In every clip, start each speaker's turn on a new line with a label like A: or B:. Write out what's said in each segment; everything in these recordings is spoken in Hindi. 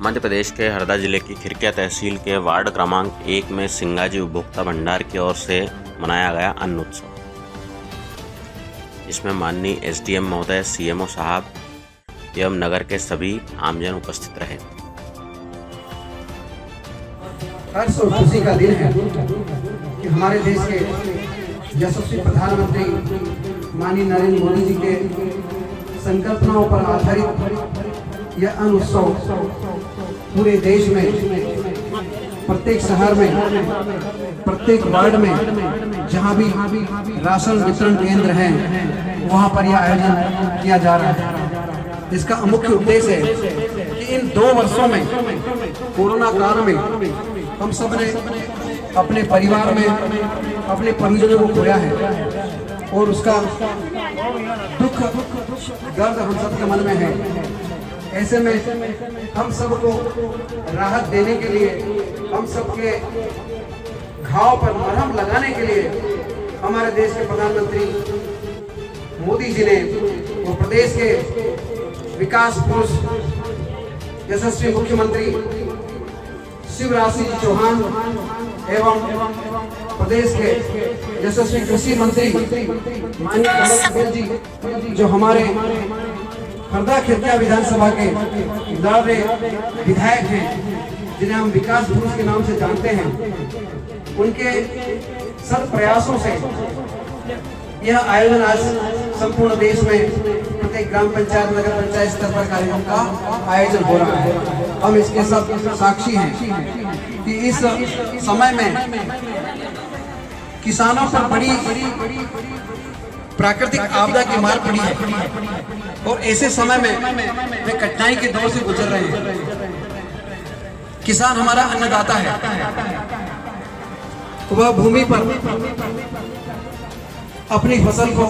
A: मध्य प्रदेश के हरदा जिले की खिरकिया तहसील के वार्ड क्रमांक 1 में सिंगाजी उपभोक्ता भंडार की ओर से मनाया गया अन्न उत्सव, जिसमें माननीय एसडीएम महोदय, सीएमओ साहब एवं नगर के सभी आमजन उपस्थित रहे।
B: हर्ष और खुशी का दिन है कि हमारे देश के यशस्वी प्रधानमंत्री माननीय नरेंद्र मोदी जी के संकल्पनाओं पर आधारित यह अन्न उत्सव पूरे देश में, प्रत्येक शहर में, प्रत्येक वार्ड में जहां भी राशन वितरण केंद्र हैं वहां पर यह आयोजन किया जा रहा है। इसका मुख्य उद्देश्य है कि इन 2 वर्षों में, कोरोना काल में, हम सब ने अपने परिवार में अपने परिजनों को खोया है और उसका दुख दर्द हम सबके मन में है। ऐसे में हम सबको राहत देने के लिए, हम सबके घाव पर मरहम लगाने के लिए हमारे देश के प्रधानमंत्री मोदी जी ने और प्रदेश के विकास पुरुष यशस्वी मुख्यमंत्री शिवराज सिंह चौहान एवं प्रदेश के यशस्वी कृषि मंत्री माननीय कमल पटेल जी, जो हमारे हरदा खिरकिया विधानसभा के लाडले विधायक हैं, जिन्हें हम विकास पुरुष के नाम से जानते हैं, उनके सत प्रयासों से यह आयोजन आज संपूर्ण देश में प्रत्येक ग्राम पंचायत, नगर पंचायत स्तर पर कार्यक्रम का आयोजन हो रहा है। हम इसके सब साक्षी हैं कि इस समय में किसानों पर बड़ी प्राकृतिक आपदा की मार पड़ी है और ऐसे समय में वे कठिनाई के दौर से गुजर रहे हैं। किसान हमारा अन्नदाता है, वह भूमि पर अपनी फसल को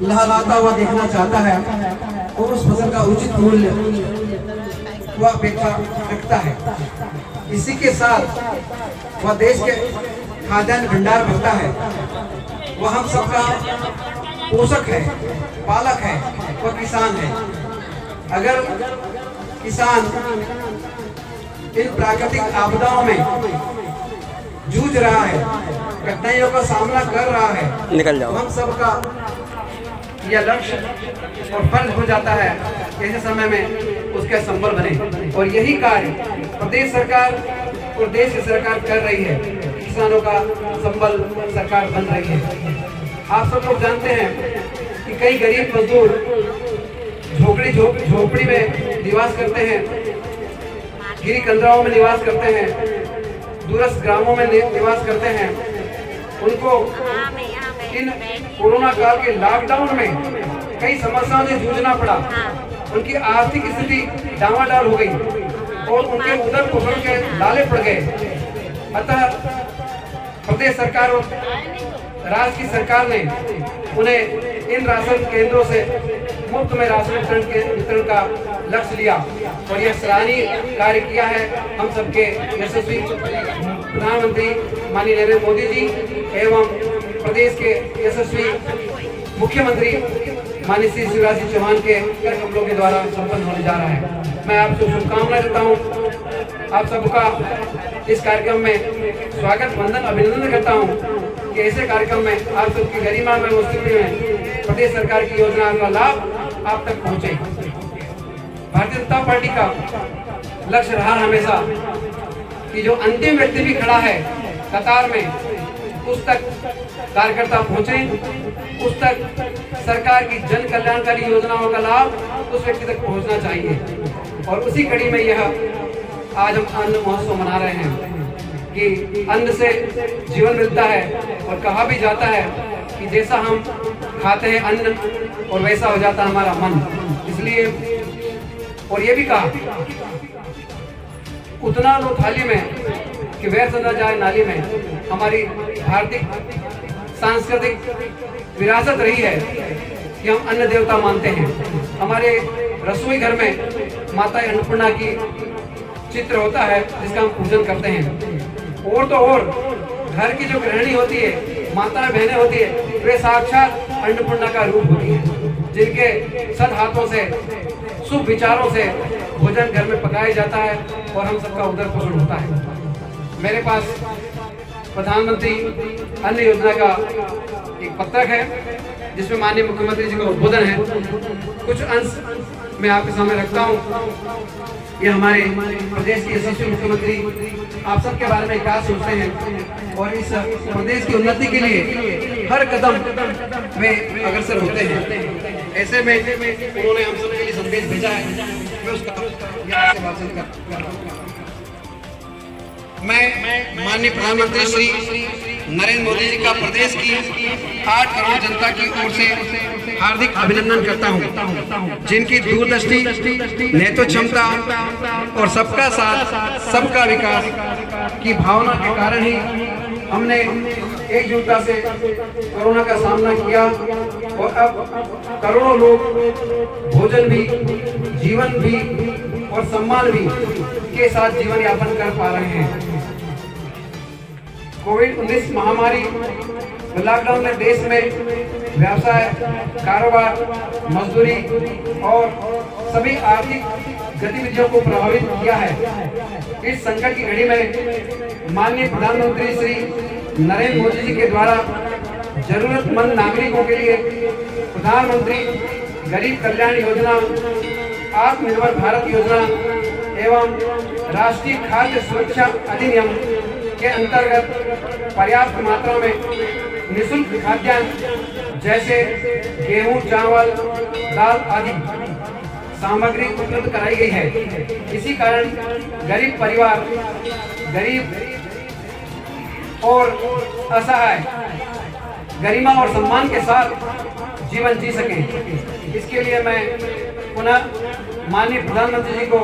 B: लहलाता हुआ देखना चाहता है और उस फसल का उचित मूल्य वह अपेक्षा रखता है। इसी के साथ वह देश के खाद्यान्न भंडार भरता है, वह हम सबका पोषक है, पालक है, वह किसान है। अगर किसान इन प्राकृतिक आपदाओं में जूझ रहा है, कठिनाइयों का सामना कर रहा है, निकल जाओ, हम सबका यह लक्ष्य और फर्ज हो जाता है ऐसे समय में उसके संबल बने। और यही कार्य प्रदेश सरकार और देश की सरकार कर रही है, किसानों का संबल सरकार बन रही है। आप सब लोग जानते हैं कि कई गरीब मजदूर झोपड़ी में निवास करते हैं, गिरी कंदराओं में निवास करते हैं, दूरस्थ ग्रामों में निवास करते हैं। उनको इन कोरोना काल के लॉकडाउन में कई समस्याओं से जूझना पड़ा। उनकी आर्थिक स्थिति डामाडोल हो गई और उनके उदर पुदर के लाले पड़ गए। अतः प्रदेश सरकार और राज्य की सरकार ने उन्हें इन राशन केंद्रों से मुफ्त में राशन वितरण का लक्ष्य लिया और यह सराहनीय कार्य किया है हम सबके यशस्वी प्रधानमंत्री माननीय नरेंद्र मोदी जी एवं प्रदेश के यशस्वी मुख्यमंत्री माननीय श्री शिवराज सिंह चौहान के कर कमलों के द्वारा संपन्न होने जा रहा है। मैं आपको शुभकामनाएं देता हूँ। आप सबका इस कार्यक्रम में स्वागत, वंदन, अभिनंदन करता हूँ कि ऐसे कार्यक्रम में आप सबकी गरिमा में उपस्थिति में प्रदेश सरकार की योजना का लाभ आप तक पहुँचे। भारतीय जनता पार्टी का लक्ष्य रहा हमेशा कि जो अंतिम व्यक्ति भी खड़ा है कतार में, उस तक कार्यकर्ता पहुंचे, उस तक सरकार की जन कल्याणकारी योजनाओं का लाभ उस व्यक्ति तक पहुंचना चाहिए। और उसी कड़ी में यह आज हम अन्न महोत्सव मना रहे हैं कि अन्न से जीवन मिलता है और कहा भी जाता है कि जैसा हम खाते हैं अन्न और वैसा हो जाता है हमारा मन। इसलिए और ये भी कहा उतना लो थाली में कि वैर सदा जाए नाली में। हमारी भारतीय सांस्कृतिक विरासत रही है कि हम अन्न देवता मानते हैं। हमारे रसोई घर में माता अन्नपूर्णा की चित्र होता है जिसका हम पूजन करते हैं। और तो और घर की जो गृहिणी होती है, माताएं बहनें होती है, वे साक्षात अन्नपूर्णा का रूप होती है, जिनके सद हाथों से, शुभ विचारों से भोजन घर में पकाया जाता है और हम सबका उदर पोषण होता है। मेरे पास प्रधानमंत्री अन्न योजना का एक पत्रक है जिसमें माननीय मुख्यमंत्री जी का उद्बोधन है। कुछ अंश मैं आपके सामने रखता हूँ। ये हमारे प्रदेश के यशस्वी मुख्यमंत्री आप सबके बारे में क्या सोचते हैं और इस प्रदेश की उन्नति के लिए हर कदम में अग्रसर होते हैं। ऐसे में उन्होंने हम सबके लिए संदेश भेजा है। मैं उसका यहाँ से वाचन कर मैं माननीय प्रधानमंत्री श्री नरेंद्र मोदी जी का प्रदेश की 8 करोड़ जनता की ओर से हार्दिक अभिनंदन करता हूं, जिनकी दूरदृष्टि, नेतृत्व क्षमता और सबका साथ सबका विकास की भावना के कारण ही हमने एकजुटता से कोरोना का सामना किया और अब करोड़ों लोग भोजन भी, जीवन भी और सम्मान भी के साथ जीवन यापन कर पा रहे हैं। कोविड-19 महामारी लॉकडाउन ने देश में व्यवसाय, कारोबार, मजदूरी और सभी आर्थिक गतिविधियों को प्रभावित किया है। इस संकट की घड़ी में माननीय प्रधानमंत्री श्री नरेंद्र मोदी जी के द्वारा जरूरतमंद नागरिकों के लिए प्रधानमंत्री गरीब कल्याण योजना, आत्मनिर्भर भारत योजना एवं राष्ट्रीय खाद्य सुरक्षा अधिनियम के अंतर्गत पर्याप्त मात्रा में निःशुल्क खाद्यान्न जैसे गेहूं, चावल, दाल आदि सामग्री उपलब्ध कराई गई है। इसी कारण गरीब परिवार गरीब और असहाय गरिमा और सम्मान के साथ जीवन जी सके। इसके लिए मैं पुनः माननीय प्रधानमंत्री जी को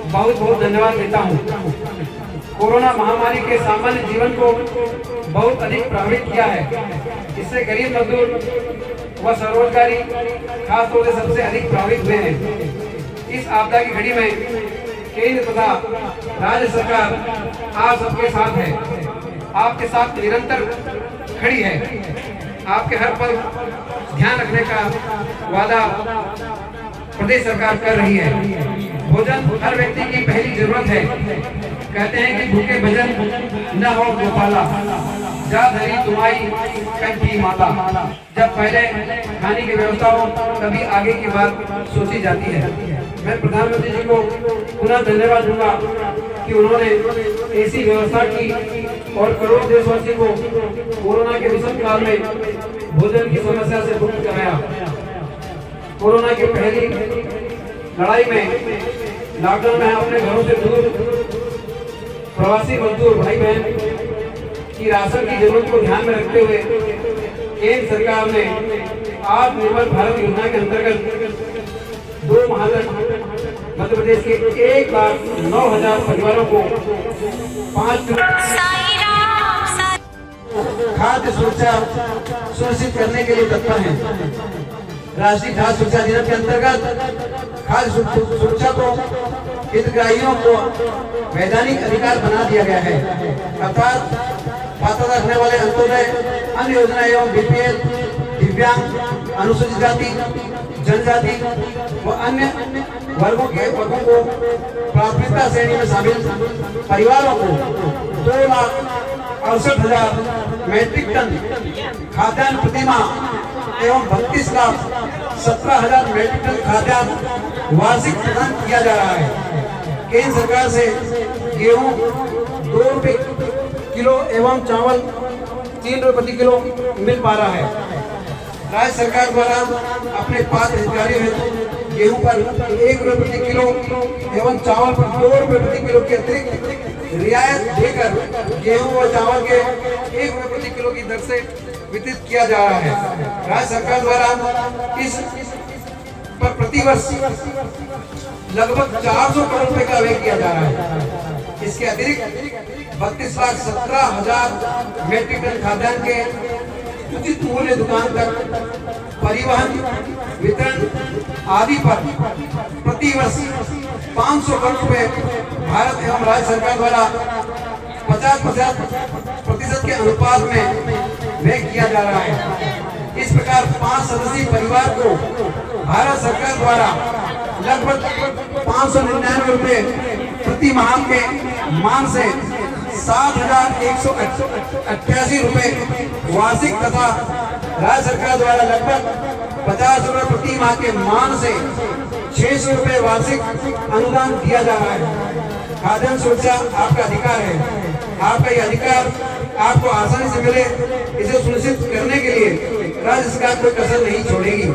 B: बहुत बहुत धन्यवाद देता हूं। कोरोना महामारी के सामान्य जीवन को बहुत अधिक प्रभावित किया है। इससे गरीब मजदूर व स्वरोजगारी खास तौर से सबसे अधिक प्रभावित हुए हैं। इस आपदा की घड़ी में केंद्र तथा राज्य सरकार आप सबके साथ है, आपके साथ निरंतर खड़ी है। आपके हर पल ध्यान रखने का वादा प्रदेश सरकार कर रही है। भोजन हर व्यक्ति की पहली जरूरत है। कहते हैं कि भूखे भजन न हो गोपाला, जा धरी तुम्हारी कंठी माता। जब पहले खाने की व्यवस्था हो तभी आगे की बात सोची जाती है। मैं प्रधानमंत्री जी को पुनः धन्यवाद दूंगा कि उन्होंने ऐसी व्यवस्था की और करोड़ों देशवासी को कोरोना के विषम काल में भोजन की समस्या से मुक्त कराया। कोरोना की पहली लड़ाई में लॉकडाउन में अपने घरों से दूर प्रवासी मजदूर भाई बहन की राशन की जरूरत को ध्यान में रखते हुए केंद्र सरकार ने आत्मनिर्भर भारत योजना के अंतर्गत 2 माह तक मध्य प्रदेश के 1,09,000 परिवारों को 5 खाद्य सुरक्षा सुनिश्चित करने के लिए तत्पर है। राष्ट्रीय खाद्य सुरक्षा अधिनियम के अंतर्गत खाद्य सुरक्षा को हितग्राहियों को वैधानिक अधिकार बना दिया गया है। अर्थात पात्रता रखने वाले अंत्योदय, अन्य योजना एवं बीपीएल, दिव्यांग, अनुसूचित जाति, जनजाति व अन्य वर्गों को प्राथमिकता श्रेणी में शामिल परिवारों को 2,68,000 मैट्रिक टन खाद्यान्न प्रतिमाह एवं 32,17,000 मैट्रिक टन खाद्यान्न वार्षिक प्रदान किया जा रहा है। केंद्र सरकार से गेहूं 2 रुपए किलो एवं चावल 3 रुपए प्रति किलो मिल पा रहा है। राज्य सरकार द्वारा अपने पात्र हितग्राहियों हेतु गेहूं पर 1 रुपए प्रति किलो एवं चावल पर 2 रुपए प्रति किलो की अतिरिक्त रियायत देकर गेहूं और चावल के 1 रुपए प्रति किलो की दर से वितरित किया जा रहा है। राज्य सरकार द्वारा इस पर प्रतिवर्ष लगभग 400 करोड़ रुपए का व्यय किया जा रहा है। इसके अतिरिक्त 32,17,000 मैट्रिक टन खाद्यान्न के उचित मूल्य दुकान तक परिवहन, वितरण आदि पर प्रतिवर्ष 500 करोड़ रुपए भारत एवं राज्य सरकार द्वारा 50% के अनुपात में व्यय किया जा रहा है। इस प्रकार 5 सदस्यीय परिवार को भारत सरकार द्वारा लगभग 599 रुपए प्रति माह के मान से 7,188 रुपए वार्षिक तथा राज्य सरकार द्वारा लगभग 50 रुपए प्रति माह के मान से 600 रुपए वार्षिक अनुदान दिया जा रहा है। खाद्यान्न सुरक्षा आपका अधिकार है। आपका ये अधिकार आपको आसानी से मिले, इसे सुनिश्चित करने के लिए राज्य सरकार कोई कसर नहीं छोड़ेगी।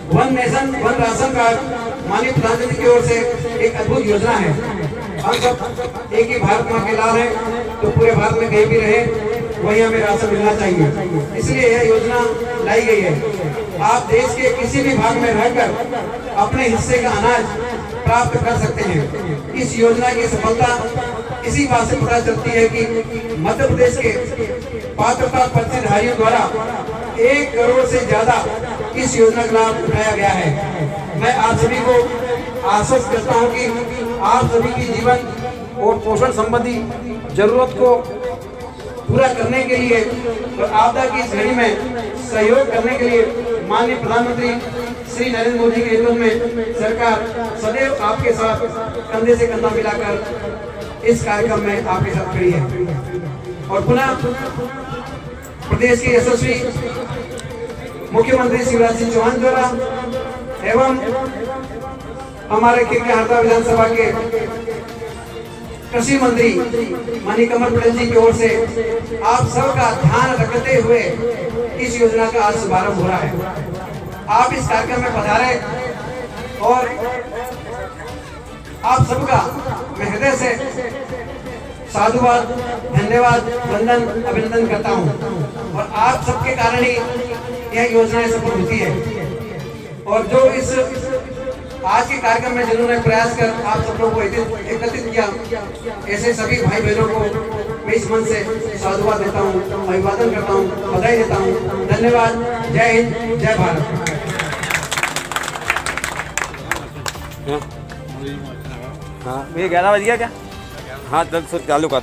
B: One nation one ration card माननीय प्रधानमंत्री की ओर से एक अद्भुत योजना है। हम सब एक ही भारत माँ के लाल हैं, तो पूरे भारत में कहीं भी रहे वही हमें राशन मिलना चाहिए, इसलिए यह योजना लाई गई है। आप देश के किसी भी भाग में रहकर अपने हिस्से का अनाज प्राप्त कर सकते हैं। इस योजना की सफलता इसी बात से पता चलती है कि मध्य प्रदेश के पात्रता पर्चीधारियों द्वारा 1 करोड़ से ज्यादा इस योजना का लाभ उठाया गया है। मैं आप सभी को आश्वस्त करता हूं कि आप सभी की जीवन और पोषण संबंधी जरूरत को पूरा करने के लिए और आपदा की इस घड़ी में सहयोग करने के लिए माननीय प्रधानमंत्री श्री नरेंद्र मोदी के नेतृत्व में सरकार सदैव आपके साथ कंधे से कंधा मिलाकर इस कार्यक्रम में आपके साथ खड़ी है। और पुनः प्रदेश के यशस्वी मुख्यमंत्री शिवराज सिंह चौहान द्वारा एवं हमारे खिड़किया हरदा विधानसभा के कृषि मंत्री माननीय कमल पटेल जी की ओर से आप सबका ध्यान रखते हुए इस योजना का आज शुभारंभ हो रहा है। आप इस कार्यक्रम में पधारे और आप सबका मैं हृदय से साधुवाद, धन्यवाद, वंदन, अभिनंदन करता हूं। और आप सबके कारण ही यह योजनाएं सफल होती है। और जो इस आज के कार्यक्रम में जिन्होंने प्रयास कर आप सब लोगों को एकत्रित किया, ऐसे सभी भाई बहनों को मैं इस मन से साधुवाद देता हूँ, अभिवादन करता हूँ, बधाई देता हूँ। धन्यवाद। जय हिंद, जय भारत।
C: हाँ, ये 11 बज गया क्या? हाँ, जल्द से चालू कर।